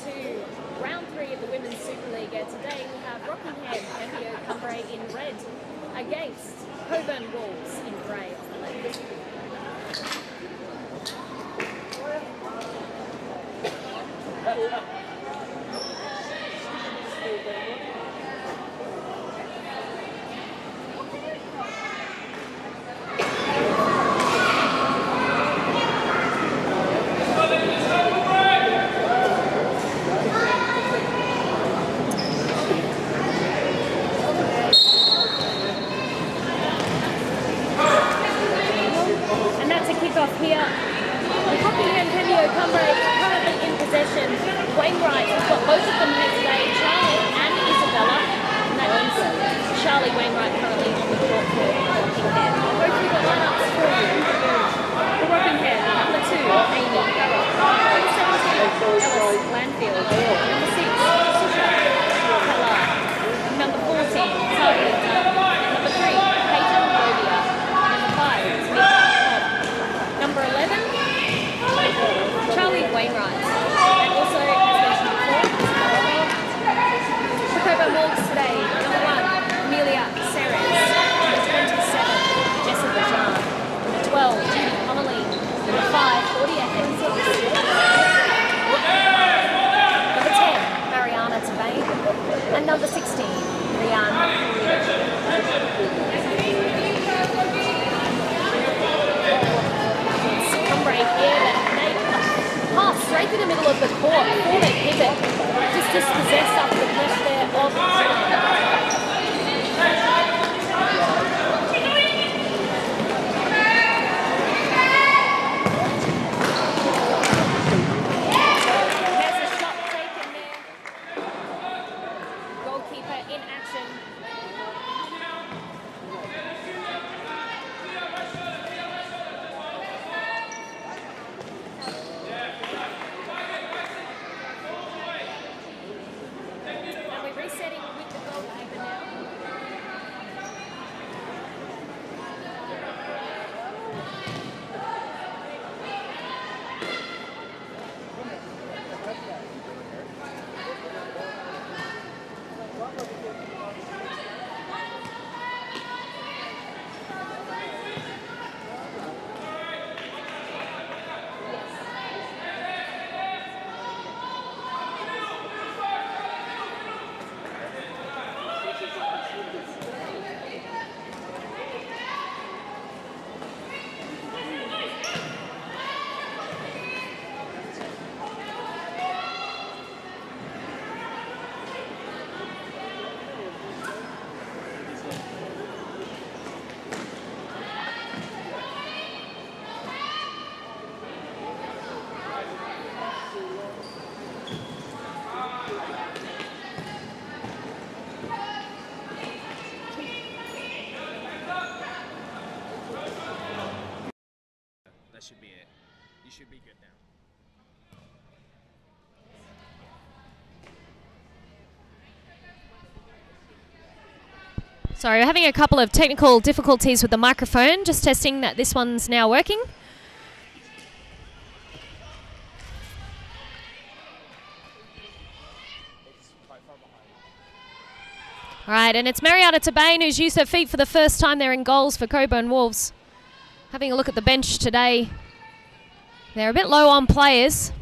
to round 3 of the Women's Supa-Liga. Today we have Rockingham Cambio Cumbre in red against Cockburn Wolves in grey on the left. Here, the Cockingham Cambio Cumbre currently in possession. Wainwright has got both of them here today, Charlie and Isabella. And that means Charlie Wainwright currently on the court for Rockingham. I'll go through the lineups for you. For Rockingham, number 2, Amy. Number 17, Alice Landfield. Number 6, Supa Liga. Number 14, Tali Dunn. Number 3, Peyton Robia. Number 5, Tamika. Number 11, Charlie Wainwright, and also, as mentioned before, for Cockburn Wolves today, number 1, Amelia Serres, number 27, Jessica Jean, number 12, Judy Connolly, number 5, Claudia Henson, number 10, Mariana Tabane, and number 16, Rihanna. Break here that make a pass straight to the middle of the court before they pivot. Just dispossessed after the push there of There's a shot taken there. Goalkeeper in action. Should be it. You should be good now. Sorry, we're having a couple of technical difficulties with the microphone. Just testing that this one's now working. All right, and it's Mariana Tabane who's used her feet for the first time there in goals for Cockburn Wolves. Having a look at the bench today, they're a bit low on players.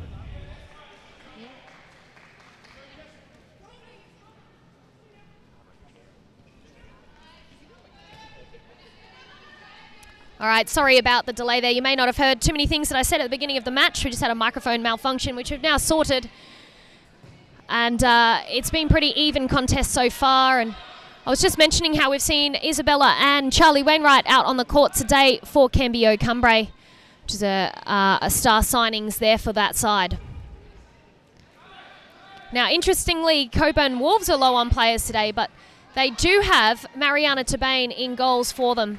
All right, sorry about the delay there. You may not have heard too many things that I said at the beginning of the match. We just had a microphone malfunction, which we've now sorted. And it's been pretty even contest so far. And I was just mentioning how we've seen Isabella and Charlie Wainwright out on the court today for Cambio Cumbre, which is a star signings there for that side. Now, interestingly, Cockburn Wolves are low on players today, but they do have Mariana Tabane in goals for them.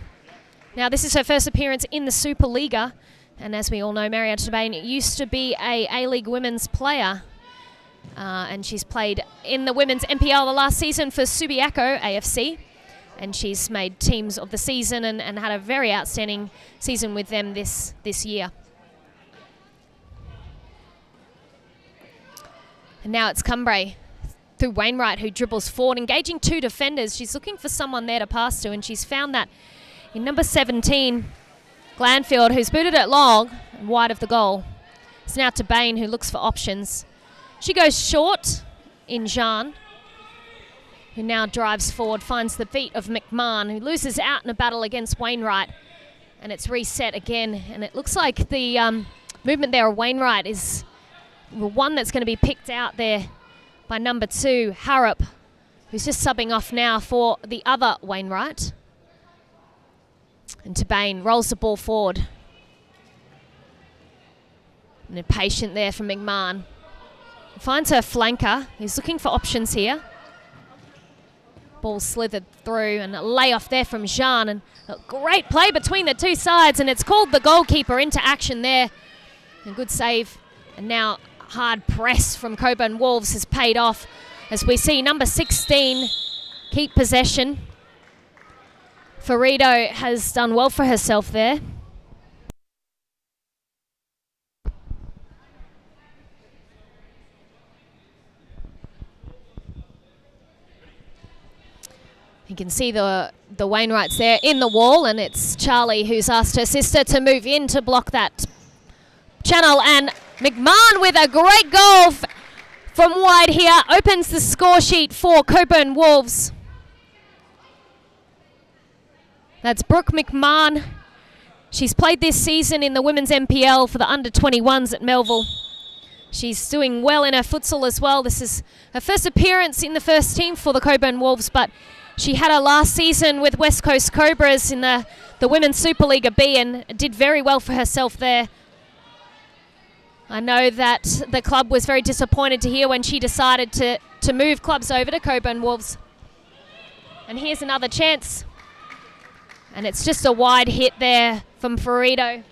Now, this is her first appearance in the Supa-Liga, and as we all know, Mariana Tabane used to be a A-League women's player. And she's played in the women's NPL the last season for Subiaco AFC, and she's made teams of the season and had a very outstanding season with them this year. And now it's Cumbre through Wainwright, who dribbles forward, engaging 2 defenders. She's looking for someone there to pass to, and she's found that in number 17, Glanfield, who's booted it long and wide of the goal. It's now to Bain, who looks for options. She goes short in Jean, who now drives forward, finds the feet of McMahon, who loses out in a battle against Wainwright. And it's reset again, and it looks like the movement there of Wainwright is the one that's going to be picked out there by number 2, Harrop, who's just subbing off now for the other Wainwright. And Tabane rolls the ball forward. And a patient there from McMahon. Finds her flanker. He's looking for options here. Ball slithered through, and a layoff there from Jean. And a great play between the two sides, and it's called the goalkeeper into action there. A good save. And now hard press from Cockburn Wolves has paid off as we see number 16 keep possession. Ferrito has done well for herself there. You can see the Wainwrights there in the wall, and it's Charlie who's asked her sister to move in to block that channel, and McMahon with a great goal from wide here opens the score sheet for Cockburn Wolves. That's Brooke McMahon. She's played this season in the Women's MPL for the under-21s at Melville. She's doing well in her futsal as well. This is her first appearance in the first team for the Cockburn Wolves, but she had her last season with West Coast Cobras in the Women's Supa-Liga B and did very well for herself there. I know that the club was very disappointed to hear when she decided to move clubs over to Cockburn Wolves. And here's another chance. And it's just a wide hit there from Ferrito.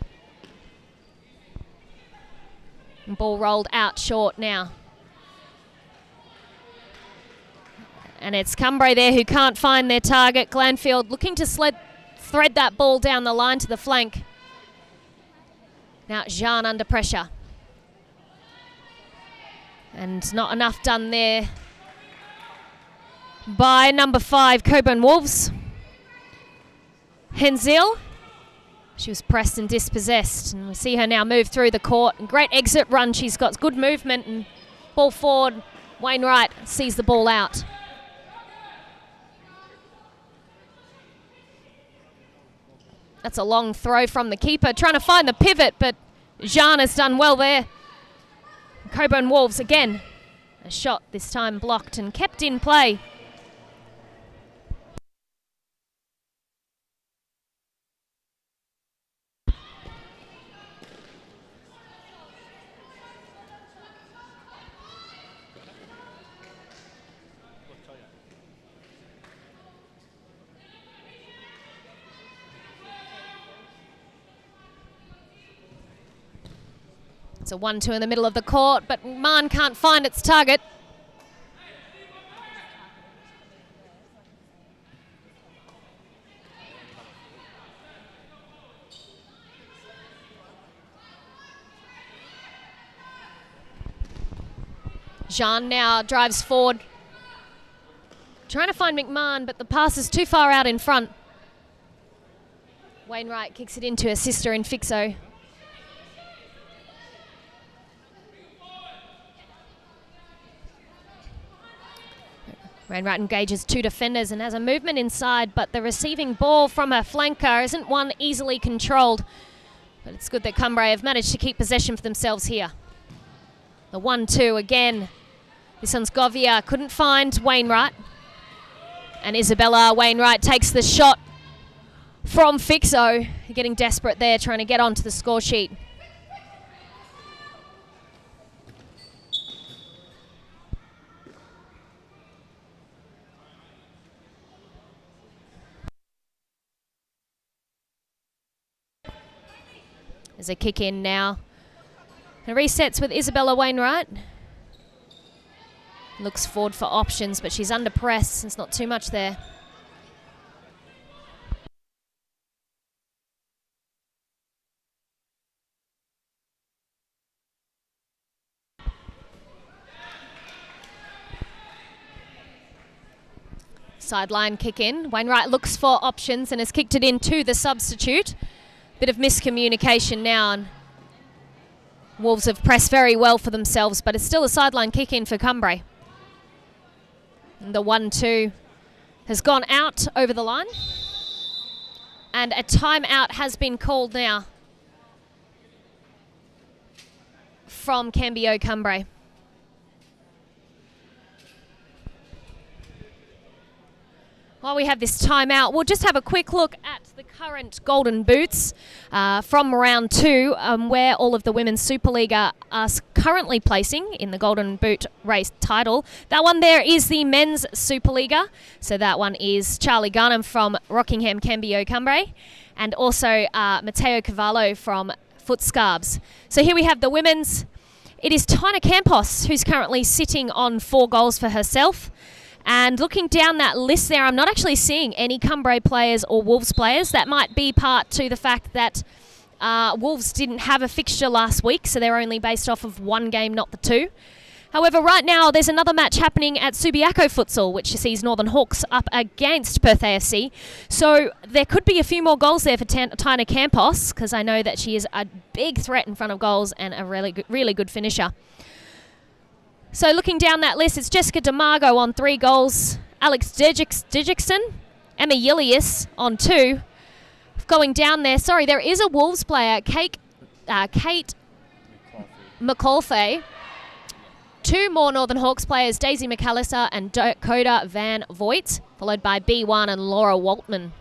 And ball rolled out short now. And it's Cumbre there who can't find their target. Glanfield looking to thread that ball down the line to the flank. Now Jean under pressure. And not enough done there by number 5, Cockburn Wolves. Henzil. She was pressed and dispossessed. And we see her now move through the court. And great exit run. She's got good movement and ball forward. Wainwright sees the ball out. That's a long throw from the keeper, trying to find the pivot, but Jean has done well there. Cockburn Wolves again. A shot this time blocked and kept in play. It's a 1-2 in the middle of the court, but McMahon can't find its target. Jean now drives forward, trying to find McMahon, but the pass is too far out in front. Wainwright kicks it into her sister in Fixo. Wainwright engages 2 defenders and has a movement inside, but the receiving ball from her flanker isn't one easily controlled. But it's good that Cumbre have managed to keep possession for themselves here. The 1-2 again. This one's Govia, couldn't find Wainwright. And Isabella Wainwright takes the shot from Fixo. Getting desperate there, trying to get onto the score sheet. There's a kick in now. It resets with Isabella Wainwright. Looks forward for options, but she's under press. There's not too much there. Sideline kick in. Wainwright looks for options and has kicked it in to the substitute. Bit of miscommunication now, and Wolves have pressed very well for themselves, but it's still a sideline kick in for Cumbre. And the 1-2 has gone out over the line, and a timeout has been called now from Cambio Cumbre. While we have this timeout, we'll just have a quick look at the current Golden Boots from round 2, where all of the women's Supa-Liga are currently placing in the Golden Boot race title. That one there is the men's Supa-Liga. So that one is Charlie Garnham from Rockingham Cambio Cumbre, and also Matteo Cavallo from Footscarbs. So here we have the women's. It is Tina Campos who's currently sitting on 4 goals for herself. And looking down that list there, I'm not actually seeing any Cumbre players or Wolves players. That might be part to the fact that Wolves didn't have a fixture last week, so they're only based off of 1 game, not the 2. However, right now there's another match happening at Subiaco Futsal, which sees Northern Hawks up against Perth AFC. So there could be a few more goals there for Tina Campos, because I know that she is a big threat in front of goals and a really good finisher. So looking down that list, it's Jessica DeMargo on 3 goals, Alex Digikson, Emma Yilius on 2. Going down there, sorry, there is a Wolves player, Kate McAuliffe. 2 more Northern Hawks players, Daisy McAllister and Dakota Van Voigt, followed by B1 and Laura Waltman.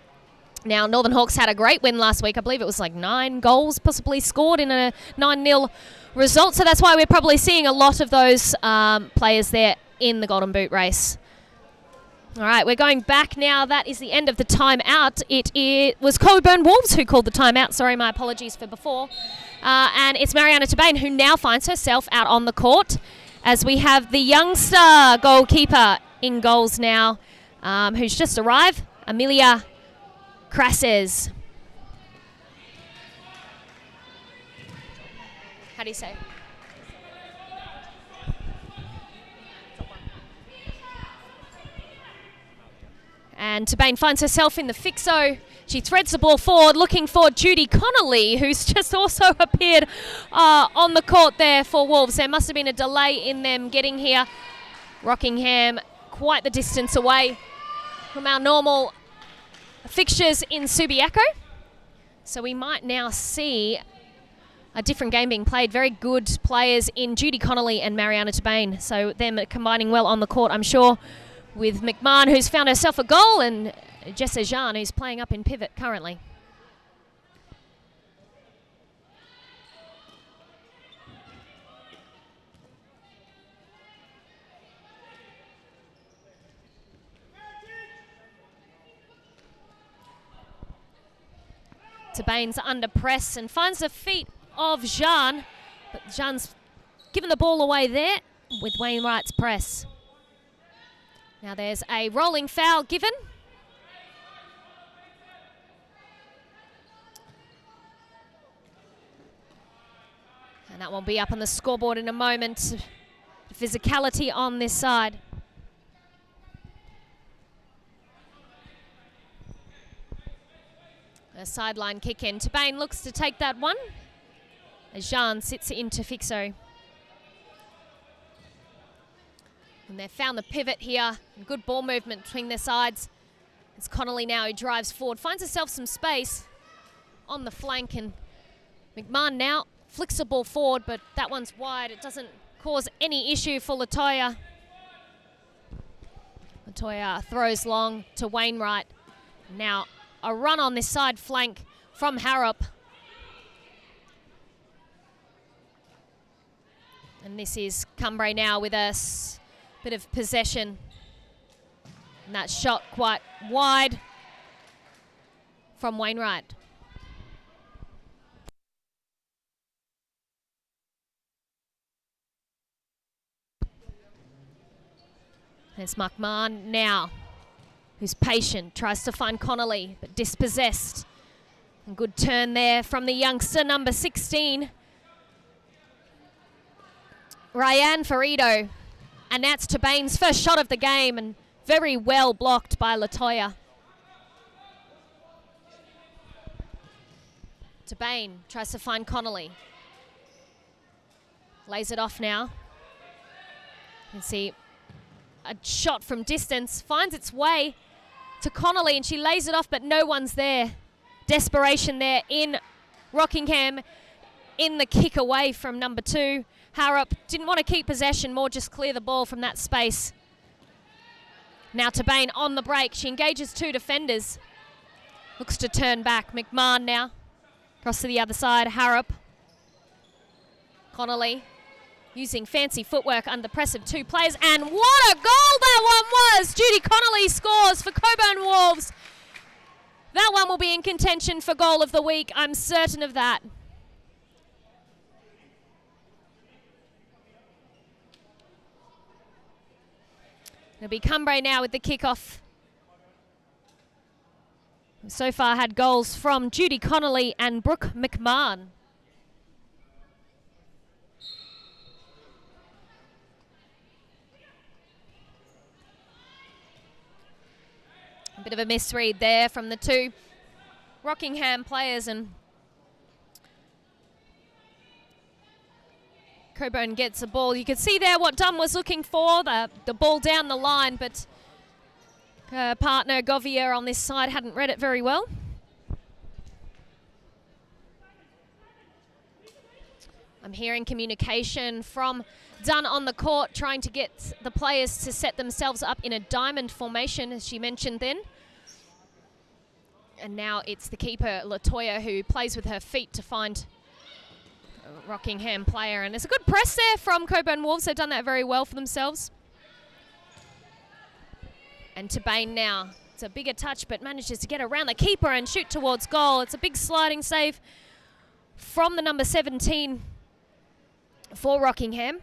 Now, Northern Hawks had a great win last week. I believe it was like 9 goals possibly scored in a 9-0 result. So that's why we're probably seeing a lot of those players there in the Golden Boot race. All right, we're going back now. That is the end of the timeout. It was Cockburn Wolves who called the timeout. Sorry, my apologies for before. And it's Mariana Tabane who now finds herself out on the court, as we have the youngster goalkeeper in goals now, who's just arrived, Amelia Crasses. How do you say? And Tabane finds herself in the fixo. She threads the ball forward, looking for Judy Connolly, who's just also appeared on the court there for Wolves. There must have been a delay in them getting here. Rockingham, quite the distance away from our normal fixtures in Subiaco. So we might now see a different game being played. Very good players in Judy Connolly and Mariana Tabane. So them combining well on the court, I'm sure, with McMahon, who's found herself a goal, and Jessa Jean, who's playing up in pivot currently. Tabane's under press and finds the feet of Jean, but Jean's given the ball away there with Wainwright's press. Now there's a rolling foul given. And that will be up on the scoreboard in a moment. Physicality on this side. A sideline kick in. Tabane looks to take that one as Jean sits into fixo. And they've found the pivot here. Good ball movement between their sides. It's Connolly now who drives forward, finds herself some space on the flank, and McMahon now flicks the ball forward, but that one's wide. It doesn't cause any issue for Latoya. Latoya throws long to Wainwright. Now a run on this side flank from Harrop. And this is Cumbre now with a bit of possession. And that shot quite wide from Wainwright. There's McMahon now, who's patient, tries to find Connolly, but dispossessed. And good turn there from the youngster, number 16. Ryan Farido. And that's Tabane's first shot of the game, and very well blocked by Latoya. DeBain tries to find Connolly. Lays it off now. You can see a shot from distance, finds its way to Connolly, and she lays it off, but no one's there. Desperation there in Rockingham in the kick away from number 2. Harrop didn't want to keep possession, more just clear the ball from that space. Now DeBain on the break. She engages 2 defenders. Looks to turn back. McMahon now. Across to the other side. Harrop. Connolly using fancy footwork under press of 2 players. And what a goal that one was! Judy Connolly scores for Cockburn Wolves. That one will be in contention for goal of the week. I'm certain of that. It'll be Cumbre now with the kickoff. So far had goals from Judy Connolly and Brooke McMahon. A bit of a misread there from the 2 Rockingham players, and Cockburn gets a ball. You could see there what Dunn was looking for, the ball down the line, but her partner Govier on this side hadn't read it very well. I'm hearing communication from Dunn on the court, trying to get the players to set themselves up in a diamond formation, as she mentioned then. And now it's the keeper, Latoya, who plays with her feet to find a Rockingham player. And there's a good press there from Cockburn Wolves. They've done that very well for themselves. And DeBain now. It's a bigger touch, but manages to get around the keeper and shoot towards goal. It's a big sliding save from the number 17 for Rockingham.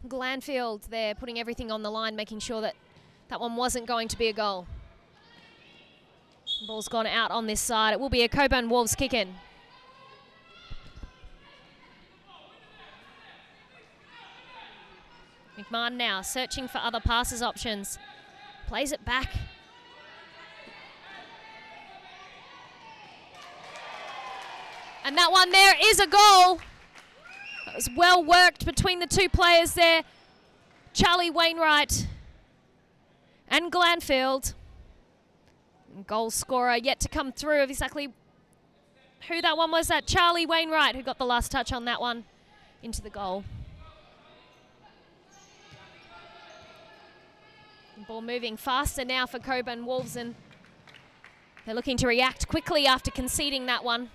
Glanfield there putting everything on the line, making sure that that one wasn't going to be a goal. Ball's gone out on this side. It will be a Cockburn Wolves kick-in. McMahon now searching for other passes options. Plays it back. And that one there is a goal. It was well worked between the 2 players there. Charlie Wainwright and Glanfield. Goal scorer yet to come through of exactly who that one was. That Charlie Wainwright who got the last touch on that one into the goal. Ball moving faster now for Cockburn Wolves, and they're looking to react quickly after conceding that one.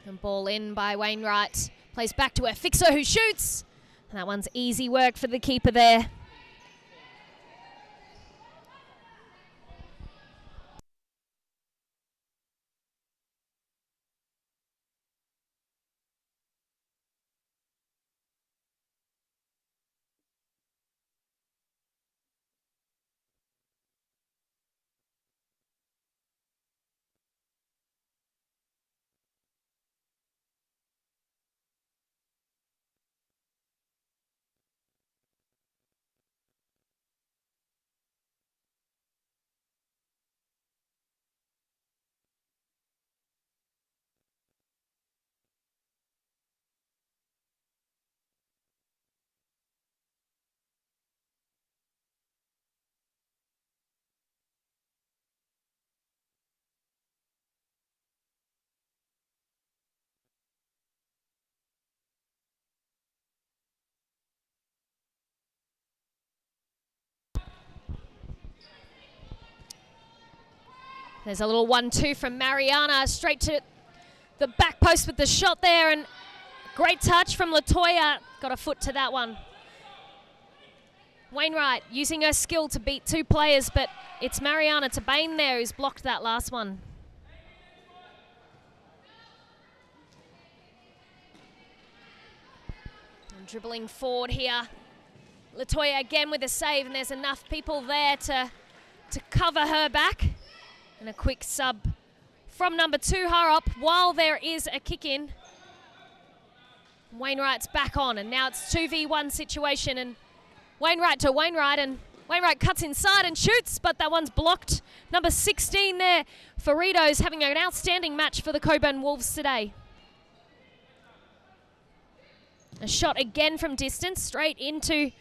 And ball in by Wainwright. Plays back to her fixer who shoots. And that one's easy work for the keeper there. There's a little 1-2 from Mariana, straight to the back post with the shot there, and great touch from Latoya. Got a foot to that one. Wainwright using her skill to beat 2 players, but it's Mariana DeBain there who's blocked that last one. And dribbling forward here. Latoya again with a save, and there's enough people there to cover her back. And a quick sub from number 2, Harrop, while there is a kick in. Wainwright's back on, and now it's 2v1 situation, and Wainwright to Wainwright, and Wainwright cuts inside and shoots, but that one's blocked. Number 16 there, Farido's having an outstanding match for the Cockburn Wolves today. A shot again from distance, straight into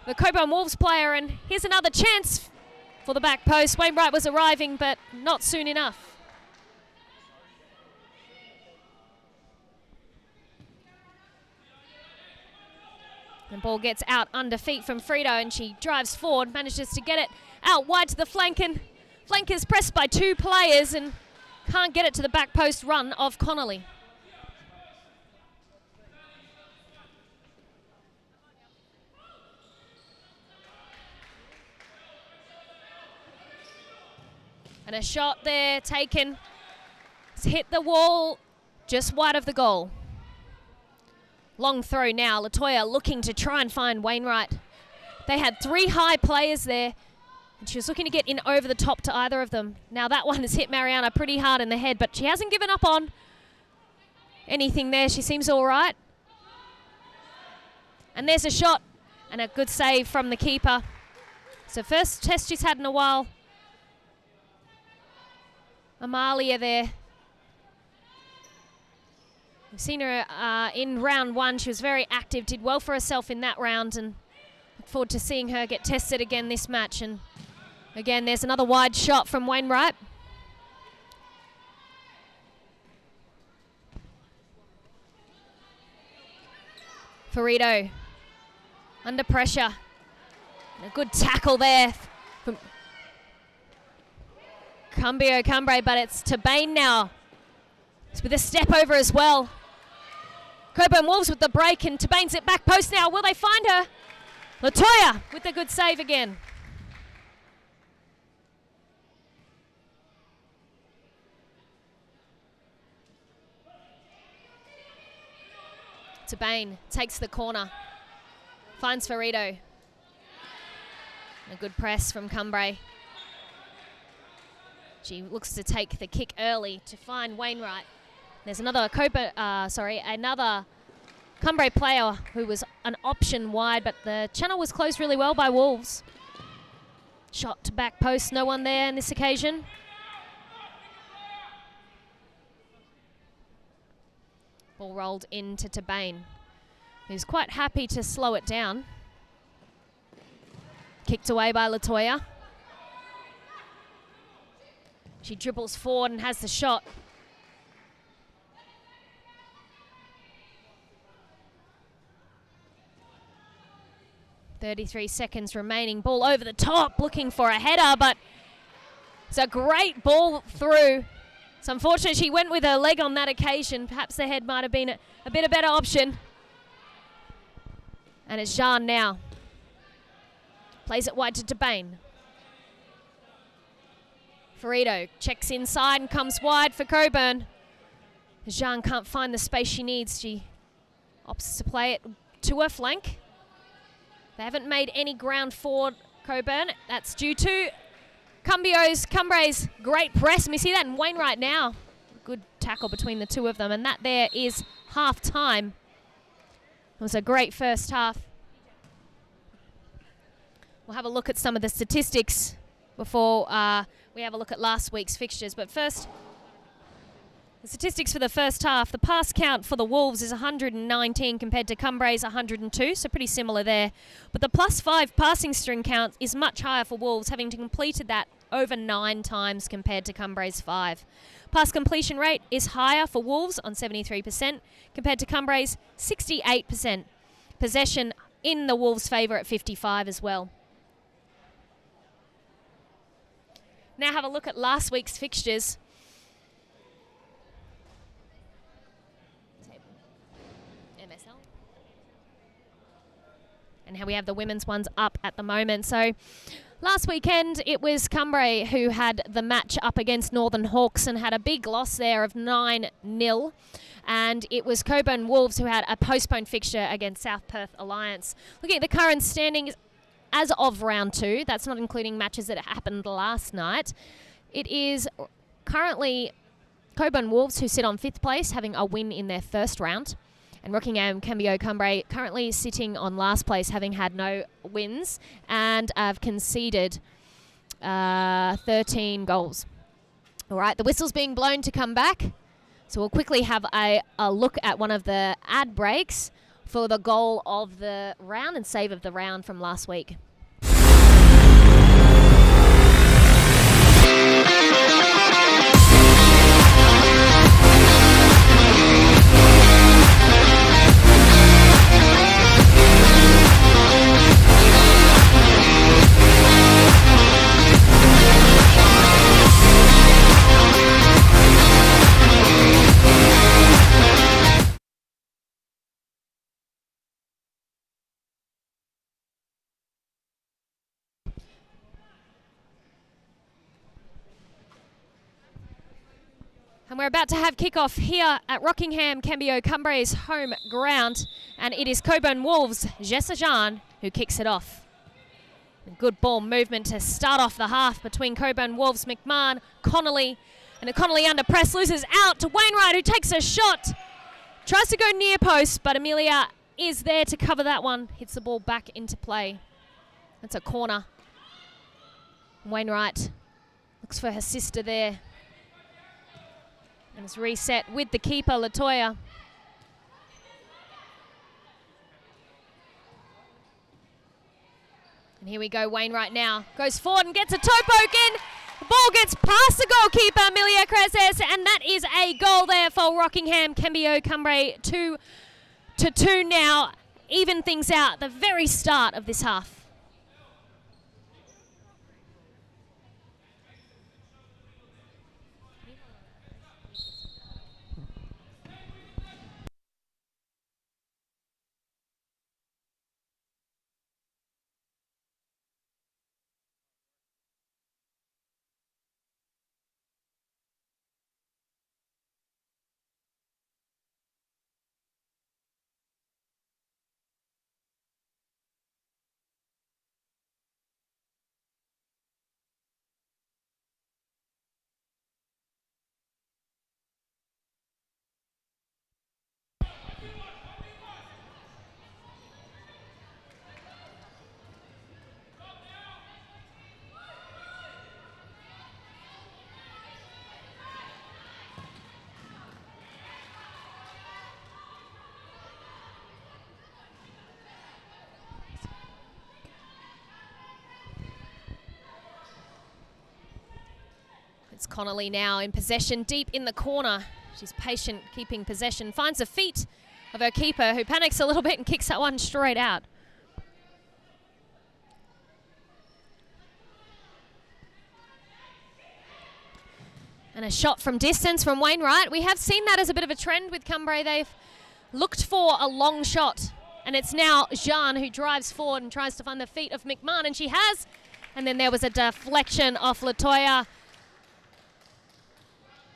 the Cockburn Wolves player, and here's another chance for the back post. Wainwright was arriving, but not soon enough. The ball gets out under feet from Frito, and she drives forward, manages to get it out wide to the flank, and flank is pressed by 2 players and can't get it to the back post run of Connolly. And a shot there taken. It's hit the wall just wide of the goal. Long throw now. Latoya looking to try and find Wainwright. They had 3 high players there, and she was looking to get in over the top to either of them. Now that one has hit Mariana pretty hard in the head, but she hasn't given up on anything there. She seems all right. And there's a shot and a good save from the keeper. So first test she's had in a while. Amalia there. We've seen her in round 1. She was very active, did well for herself in that round, and look forward to seeing her get tested again this match. And again, there's another wide shot from Wainwright. Farito under pressure. And a good tackle there from Cambio Cumbre, but it's to Bain now. It's with a step over as well. Cockburn Wolves with the break, and Tabane's at back post now. Will they find her? Latoya with the good save again. Tabane takes the corner. Finds Farito. A good press from Cumbre. She looks to take the kick early to find Wainwright. There's another another Cumbre player who was an option wide, but the channel was closed really well by Wolves. Shot to back post, no one there on this occasion. Ball rolled into Tabane, who's quite happy to slow it down. Kicked away by Latoya. She dribbles forward and has the shot. .33 seconds remaining. Ball over the top, looking for a header, but it's a great ball through. It's unfortunate she went with her leg on that occasion. Perhaps the head might have been a bit a better option. And it's Jean now. Plays it wide to Tabane. Farito checks inside and comes wide for Cockburn. Jean can't find the space she needs. She opts to play it to her flank. They haven't made any ground forward, Cockburn. That's due to Cumbre's great press. And we see that in Wainwright now. Good tackle between the two of them. And that there is half time. It was a great first half. We'll have a look at some of the statistics before we have a look at last week's fixtures. But first, the statistics for the first half. The pass count for the Wolves is 119 compared to Cumbre's 102, so pretty similar there. But the +5 passing string count is much higher for Wolves, having completed that over 9 times compared to Cumbre's 5. Pass completion rate is higher for Wolves on 73% compared to Cumbre's 68%. Possession in the Wolves' favour at 55 as well. Now have a look at last week's fixtures. MSL. And how we have the women's ones up at the moment. So last weekend it was Cumbre who had the match up against Northern Hawks and had a big loss there of 9-0. And it was Cockburn Wolves who had a postponed fixture against South Perth Alliance. Looking at the current standings as of round 2, that's not including matches that happened last night. It is currently Cockburn Wolves, who sit on 5th place, having a win in their first round. And Rockingham Cambio Cumbre currently sitting on last place, having had no wins and have conceded 13 goals. All right, the whistle's being blown to come back. So we'll quickly have a look at one of the ad breaks for the goal of the round and save of the round from last week. And we're about to have kickoff here at Rockingham Cambio Cumbre's home ground. And it is Cockburn Wolves' Jessa Jean who kicks it off. A good ball movement to start off the half between Cockburn Wolves, McMahon, Connolly. And Connolly under press loses out to Wainwright, who takes a shot. Tries to go near post, but Amelia is there to cover that one. Hits the ball back into play. That's a corner. Wainwright looks for her sister there. And it's reset with the keeper, Latoya. And here we go, Wainwright now. Goes forward and gets a toe poke in. The ball gets past the goalkeeper, Amelia Creses, and that is a goal there for Rockingham Cambio Cumbre. 2-2 now. Even things out at the very start of this half. It's Connolly now in possession, deep in the corner. She's patient, keeping possession. Finds the feet of her keeper, who panics a little bit and kicks that one straight out. And a shot from distance from Wainwright. We have seen that as a bit of a trend with Cumbre. They've looked for a long shot. And it's now Jean who drives forward and tries to find the feet of McMahon, and she has. And then there was a deflection off Latoya,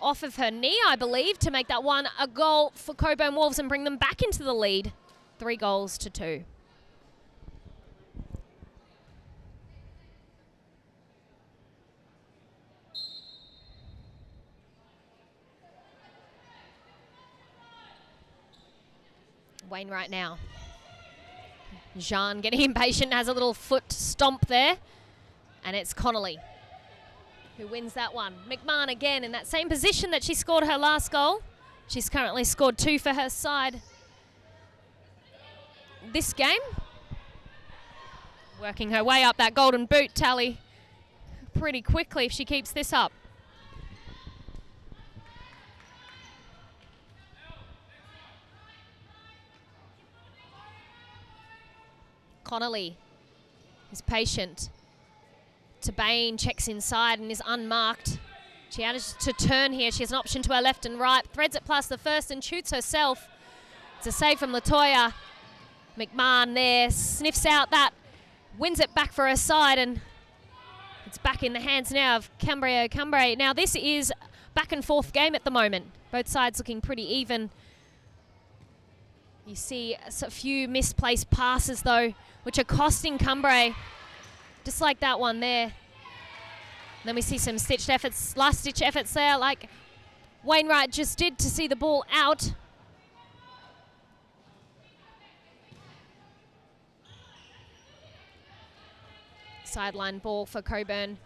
off of her knee, I believe, to make that one a goal for Cockburn Wolves and bring them back into the lead. 3-2. Wainwright now. Jean getting impatient, has a little foot stomp there. And it's Connolly who wins that one. McMahon again in that same position that she scored her last goal. She's currently scored 2 for her side this game. Working her way up that golden boot tally pretty quickly if she keeps this up. Connolly is patient. Tabane checks inside and is unmarked. She manages to turn here. She has an option to her left and right. Threads it past the first and shoots herself. It's a save from Latoya. McMahon there sniffs out that, wins it back for her side, and it's back in the hands now of Cambio Cumbre. Now this is back and forth game at the moment. Both sides looking pretty even. You see a few misplaced passes though, which are costing Cumbre. Just like that one there. Then we see some last-ditch efforts there, like Wainwright just did to see the ball out. Sideline ball for Cockburn.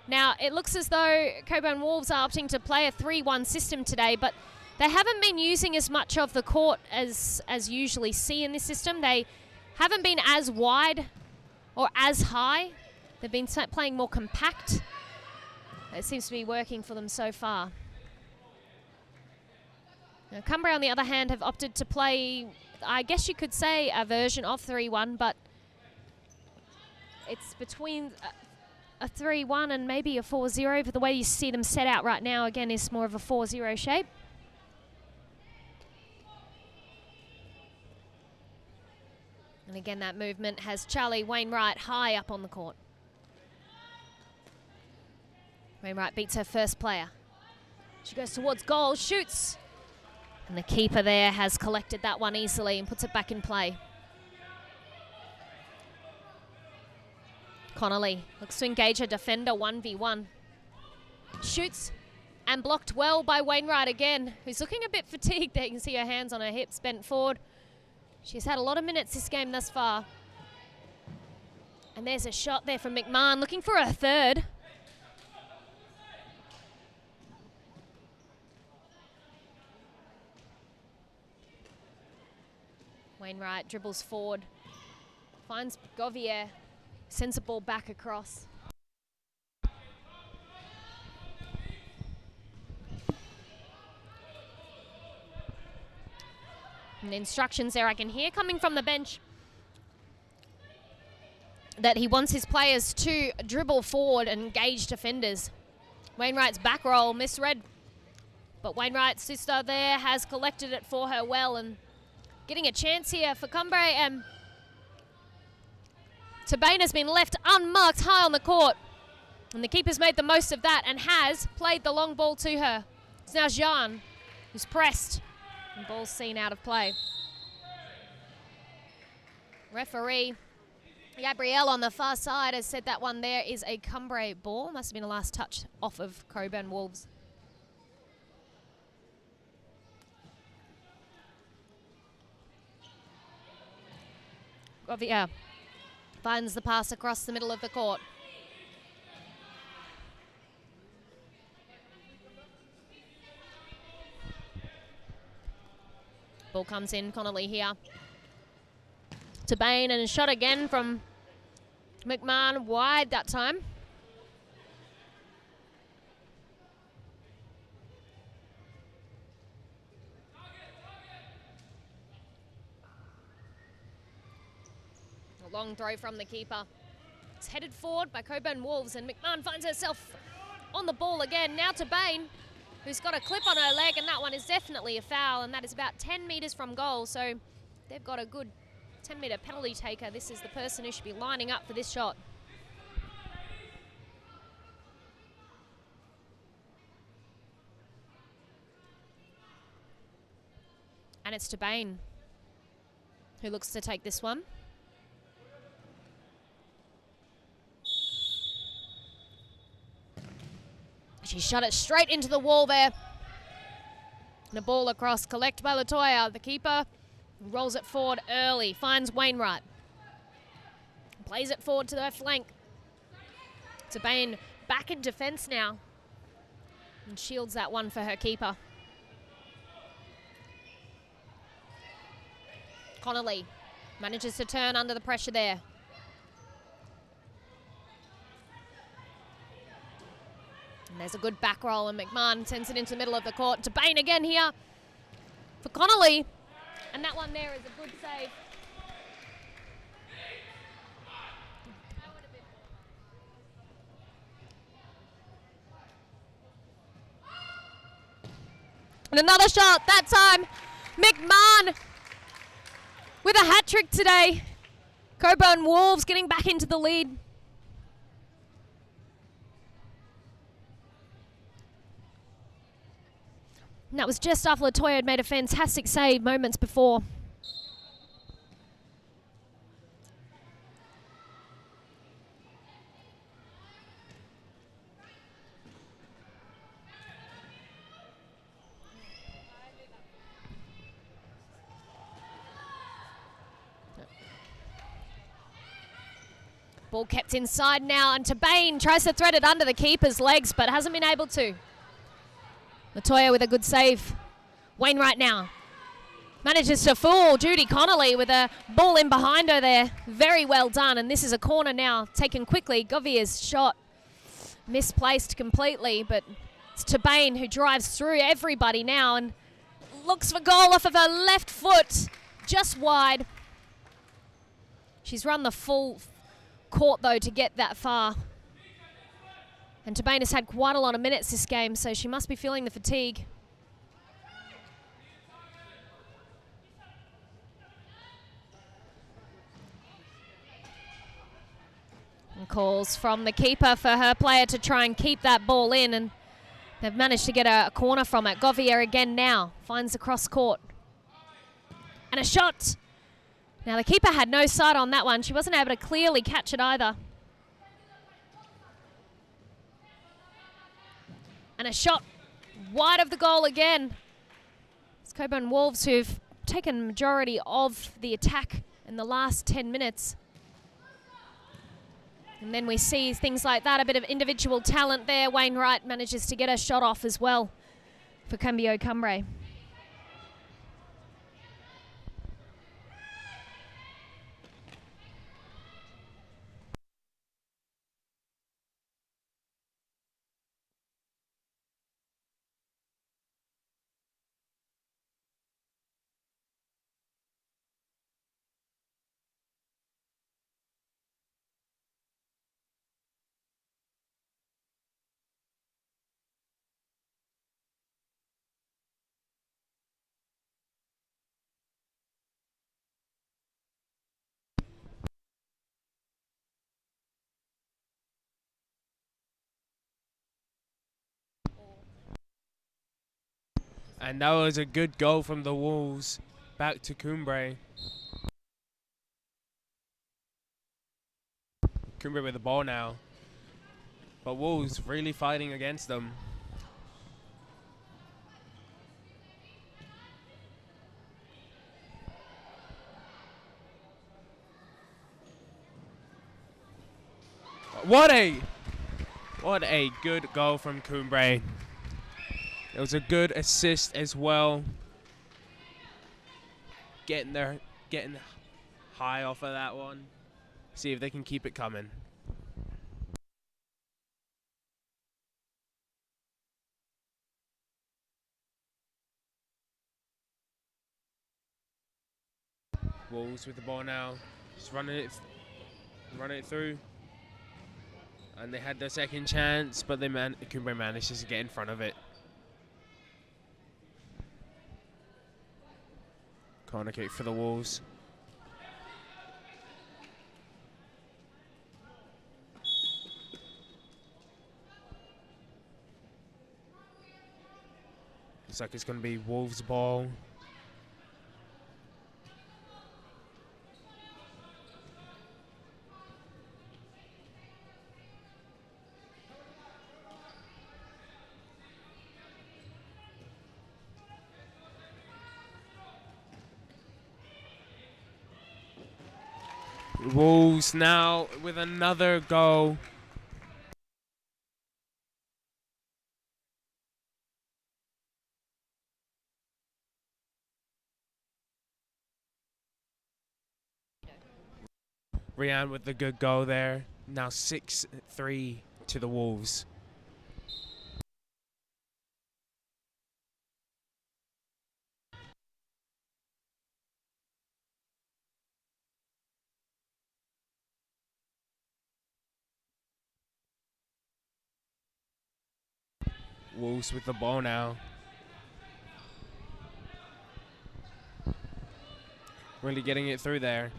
Now, it looks as though Cockburn Wolves are opting to play a 3-1 system today, but they haven't been using as much of the court as usually see in this system. They haven't been as wide or as high. They've been playing more compact. It seems to be working for them so far. Now, Cumbria, on the other hand, have opted to play, I guess you could say, a version of 3-1, but it's between a 3-1 and maybe a 4-0, but the way you see them set out right now, again, is more of a 4-0 shape. And again, that movement has Charlie Wainwright high up on the court. Wainwright beats her first player. She goes towards goal, shoots. And the keeper there has collected that one easily and puts it back in play. Connolly looks to engage her defender 1v1. Shoots and blocked well by Wainwright again, who's looking a bit fatigued there. You can see her hands on her hips bent forward. She's had a lot of minutes this game thus far. And there's a shot there from McMahon looking for her third. Wainwright dribbles forward, finds Govier, sends the ball back across. And the instructions there I can hear coming from the bench that he wants his players to dribble forward and engage defenders. Wainwright's back roll misread, but Wainwright's sister there has collected it for her well, and getting a chance here for Cumbre, and Tabane has been left unmarked high on the court. And the keeper's made the most of that and has played the long ball to her. It's now Jean who's pressed, and ball's seen out of play. Referee Gabrielle on the far side has said that one there is a Cumbre ball. Must have been a last touch off of Cockburn Wolves. Govier finds the pass across the middle of the court. Ball comes in, Connolly here to Bain, and a shot again from McMahon, wide that time. A long throw from the keeper. It's headed forward by Cockburn Wolves, and McMahon finds herself on the ball again. Now to Bain, who's got a clip on her leg, and that one is definitely a foul, and that is about 10 metres from goal, so they've got a good 10-metre penalty taker. This is the person who should be lining up for this shot. And it's to Bain, who looks to take this one. She shot it straight into the wall there. And a ball across, collected by Latoya. The keeper rolls it forward early, finds Wainwright. Plays it forward to their flank. Tabane back in defence now. And shields that one for her keeper. Connolly manages to turn under the pressure there. And there's a good back roll, and McMahon sends it into the middle of the court. Tabane again here for Connolly. And that one there is a good save. And another shot, that time McMahon with a hat-trick today. Cockburn Wolves getting back into the lead. And that was just after Latoya had made a fantastic save moments before. Ball kept inside now, and Tabane tries to thread it under the keeper's legs, but hasn't been able to. Latoya with a good save. Wainwright now manages to fool Judy Connolly with a ball in behind her there. Very well done, and this is a corner now, taken quickly. Govier's shot misplaced completely, but it's Tabane who drives through everybody now and looks for goal off of her left foot, just wide. She's run the full court though to get that far. And Tabane has had quite a lot of minutes this game, so she must be feeling the fatigue. And calls from the keeper for her player to try and keep that ball in, and they've managed to get a corner from it. Govier again now, finds the cross court. And a shot. Now the keeper had no sight on that one. She wasn't able to clearly catch it either. And a shot wide of the goal again. It's Cockburn Wolves who've taken majority of the attack in the last 10 minutes. And then we see things like that, a bit of individual talent there. Wainwright manages to get a shot off as well for Cambio Cumbre. And that was a good goal from the Wolves. Back to Cumbre. Cumbre with the ball now. But Wolves really fighting against them. What a good goal from Cumbre. It was a good assist as well. Getting high off of that one. See if they can keep it coming. Wolves with the ball now. Just running it through. And they had their second chance, but Cumbre manages to get in front of it. Corner kick for the Wolves. Looks like it's going to be Wolves' ball. Wolves now with another goal. Rianne with the good goal there. Now 6-3 to the Wolves. Wolves with the ball now. Really getting it through there.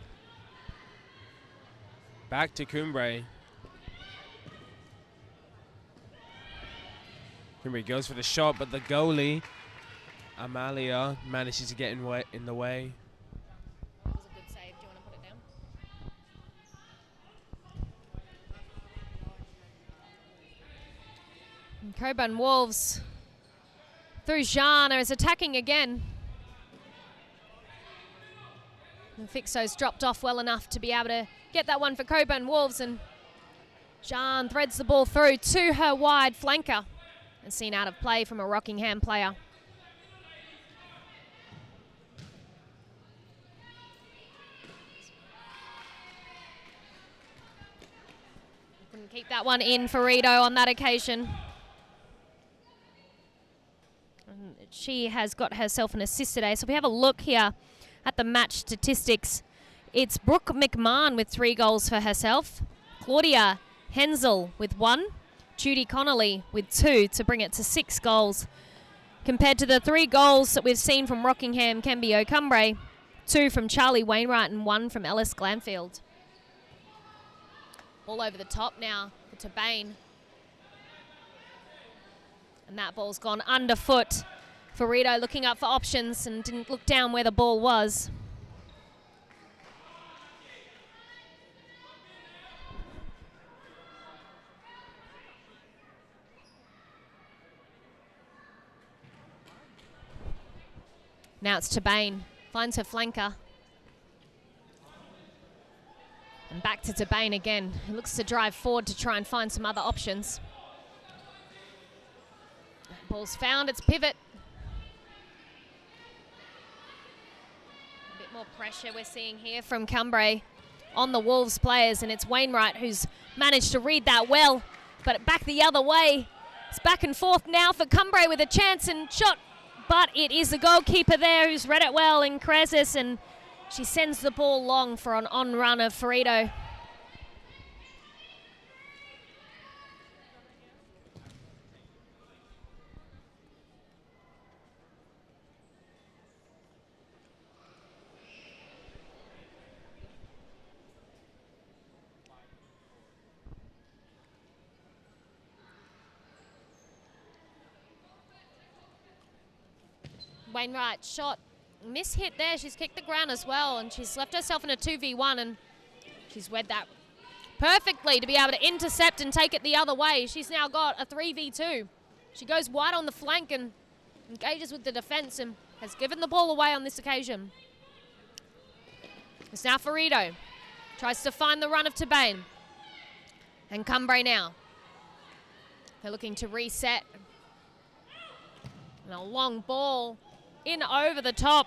Back to Cumbre. Cumbre goes for the shot, but the goalie, Amalia, manages to get in the way. That was a good save. Do you want to put it down? And Cockburn Wolves through Jean is attacking again. And Fixo's dropped off well enough to be able to get that one for Cockburn Wolves, and Jean threads the ball through to her wide flanker and seen out of play from a Rockingham player. Couldn't keep that one in for Rito on that occasion. And she has got herself an assist today. So we have a look here at the match statistics. It's Brooke McMahon with 3 goals for herself. Claudia Hensel with 1. Judy Connolly with 2 to bring it to 6 goals. Compared to the 3 goals that we've seen from Rockingham Cambio Cumbre, 2 from Charlie Wainwright and 1 from Ellis Glanfield. Ball over the top now for Tabane. And that ball's gone underfoot for Rito, looking up for options and didn't look down where the ball was. Now it's Tabane, finds her flanker. And back to Tabane again. He looks to drive forward to try and find some other options. Ball's found, it's pivot. A bit more pressure we're seeing here from Cumbre on the Wolves players, and it's Wainwright who's managed to read that well, but back the other way. It's back and forth now for Cumbre with a chance and shot, but it is the goalkeeper there who's read it well in Cresis, and she sends the ball long for an on-run of Ferrito. Wainwright shot, miss hit there. She's kicked the ground as well, and she's left herself in a 2v1, and she's read that perfectly to be able to intercept and take it the other way. She's now got a 3v2. She goes wide on the flank and engages with the defense and has given the ball away on this occasion. It's now Ferrito. Tries to find the run of Tabane. And Cumbre now. They're looking to reset. And a long ball in over the top.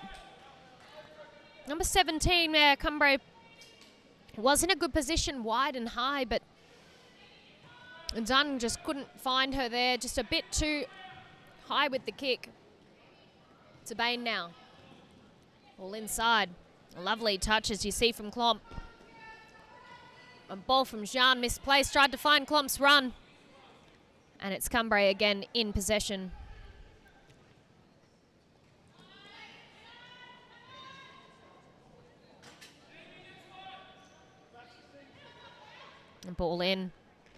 Number 17 there, Cumbre was in a good position wide and high, but Dunn just couldn't find her there. Just a bit too high with the kick. Tabane now. All inside. A lovely touch as you see from Klomp. A ball from Jean misplaced. Tried to find Klomp's run. And it's Cumbre again in possession. And ball in.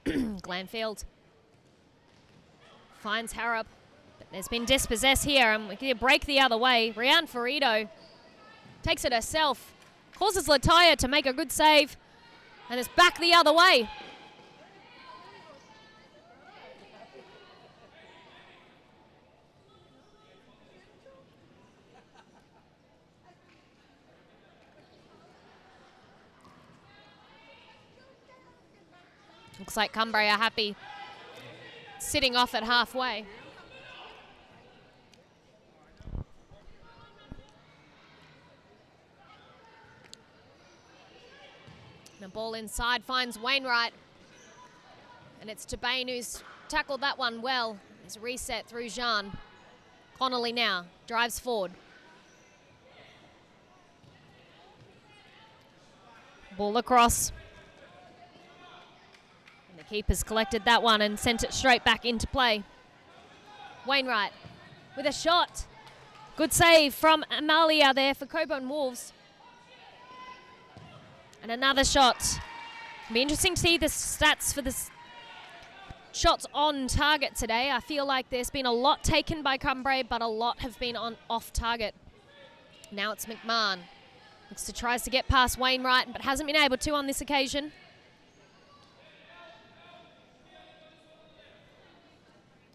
Glanfield finds Harrop. But there's been dispossessed here, and we can break the other way. Rianne Ferrito takes it herself. Causes Lataya to make a good save. And it's back the other way. Looks like Cumbre are happy sitting off at halfway. The ball inside finds Wainwright. And it's Tabane who's tackled that one well. It's a reset through Jean. Connolly now drives forward. Ball across. Keeper's collected that one and sent it straight back into play. Wainwright with a shot. Good save from Amalia there for Cockburn Wolves. And another shot. It'll be interesting to see the stats for the shots on target today. I feel like there's been a lot taken by Cumbre, but a lot have been on off target. Now it's McMahon. Tries to get past Wainwright, but hasn't been able to on this occasion.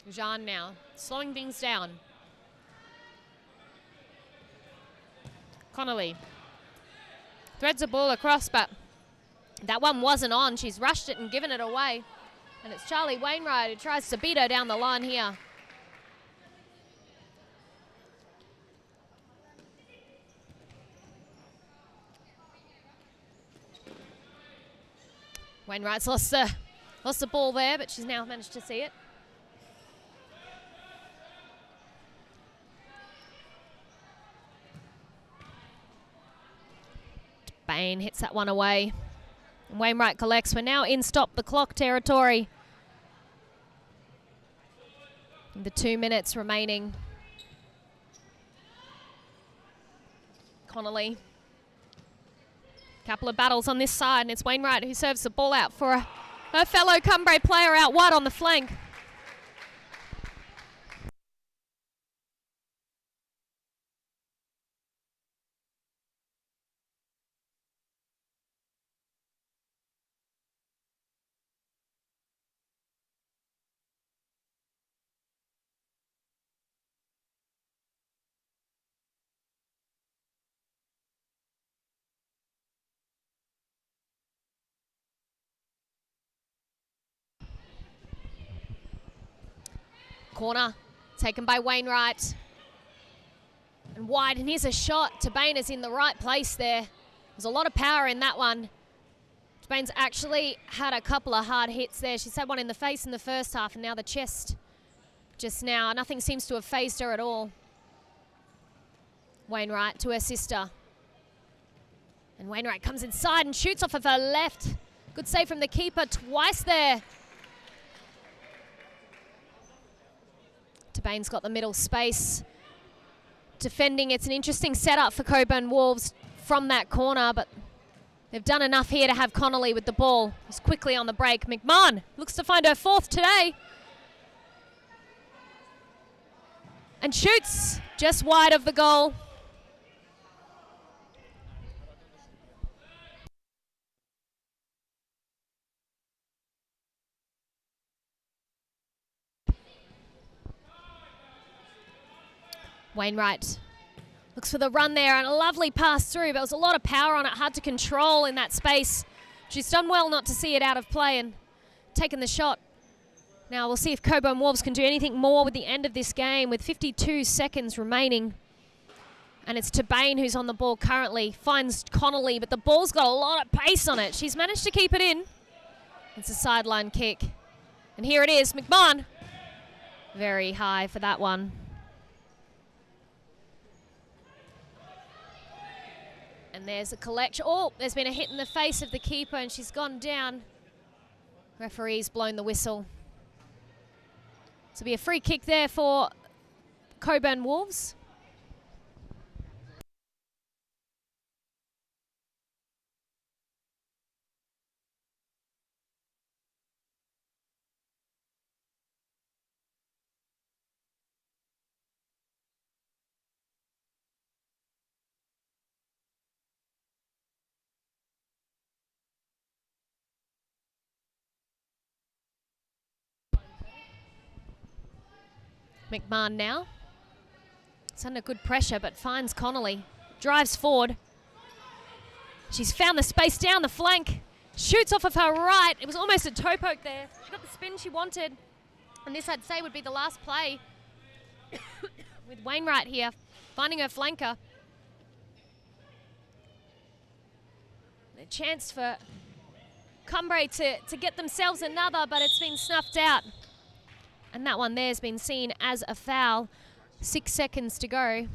Jean now, slowing things down. threads the ball across, but that one wasn't on. She's rushed it and given it away. And it's Charlie Wainwright who tries to beat her down the line here. Wainwright's lost the ball there, but she's now managed to see it. Bain hits that one away. And Wainwright collects. We're now in stop the clock territory. The 2 minutes remaining. Connolly. Couple of battles on this side, and it's Wainwright who serves the ball out for her fellow Cumbre player out wide on the flank. Corner taken by Wainwright. And wide, and here's a shot. Tabane is in the right place there. There's a lot of power in that one. Tabane's actually had a couple of hard hits there. She's had one in the face in the first half, and now the chest just now. Nothing seems to have phased her at all. Wainwright to her sister. And Wainwright comes inside and shoots off of her left. Good save from the keeper twice there. Tabane's got the middle space. Defending, it's an interesting setup for Cockburn Wolves from that corner, but they've done enough here to have Connolly with the ball. He's quickly on the break. McMahon looks to find her fourth today. And shoots just wide of the goal. Wainwright looks for the run there, and a lovely pass through, but there was a lot of power on it, hard to control in that space. She's done well not to see it out of play and taken the shot. Now we'll see if Cockburn Wolves can do anything more with the end of this game with 52 seconds remaining. And it's Tabane who's on the ball currently, finds Connolly, but the ball's got a lot of pace on it. She's managed to keep it in. It's a sideline kick. And here it is, McMahon. Very high for that one. And there's a collection. Oh, there's been a hit in the face of the keeper and she's gone down. Referee's blown the whistle. So it'll be a free kick there for Cockburn Wolves. McMahon now. It's under good pressure, but finds Connolly. Drives forward. She's found the space down the flank. Shoots off of her right. It was almost a toe poke there. She got the spin she wanted. And this, I'd say, would be the last play with Wainwright here, finding her flanker. A chance for Cumbre to get themselves another, but it's been snuffed out. And that one there's been seen as a foul. 6 seconds to go.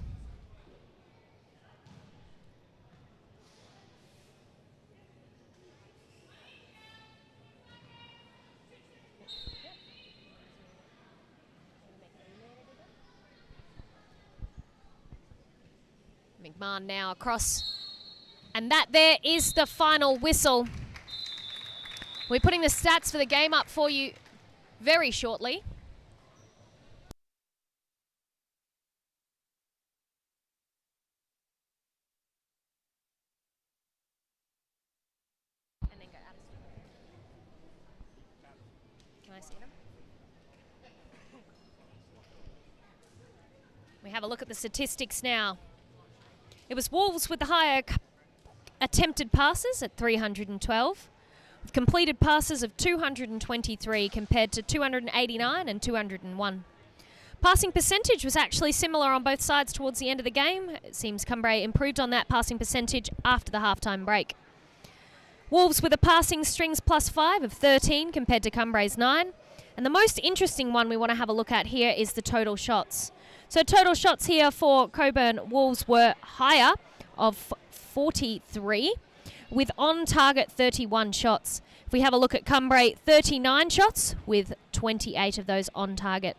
McMahon now across. And that there is the final whistle. We're putting the stats for the game up for you very shortly. We have a look at the statistics now. It was Wolves with the higher attempted passes at 312, with completed passes of 223 compared to 289 and 201. Passing percentage was actually similar on both sides towards the end of the game. It seems Cumbre improved on that passing percentage after the halftime break. Wolves with a passing strings +5 of 13 compared to Cumbre's 9. And the most interesting one we want to have a look at here is the total shots. So total shots here for Cockburn Wolves were higher of 43, with on target 31 shots. If we have a look at Cumbre, 39 shots with 28 of those on target.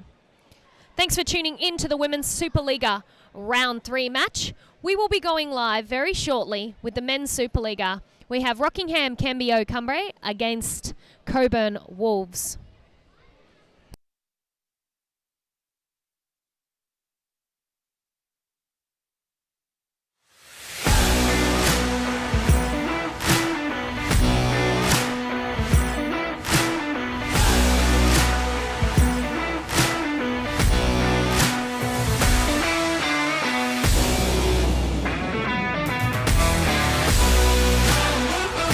Thanks for tuning in to the Women's Supa-Liga Round 3 match. We will be going live very shortly with the Men's Supa-Liga. We have Rockingham Cambio Cumbre against Cockburn Wolves.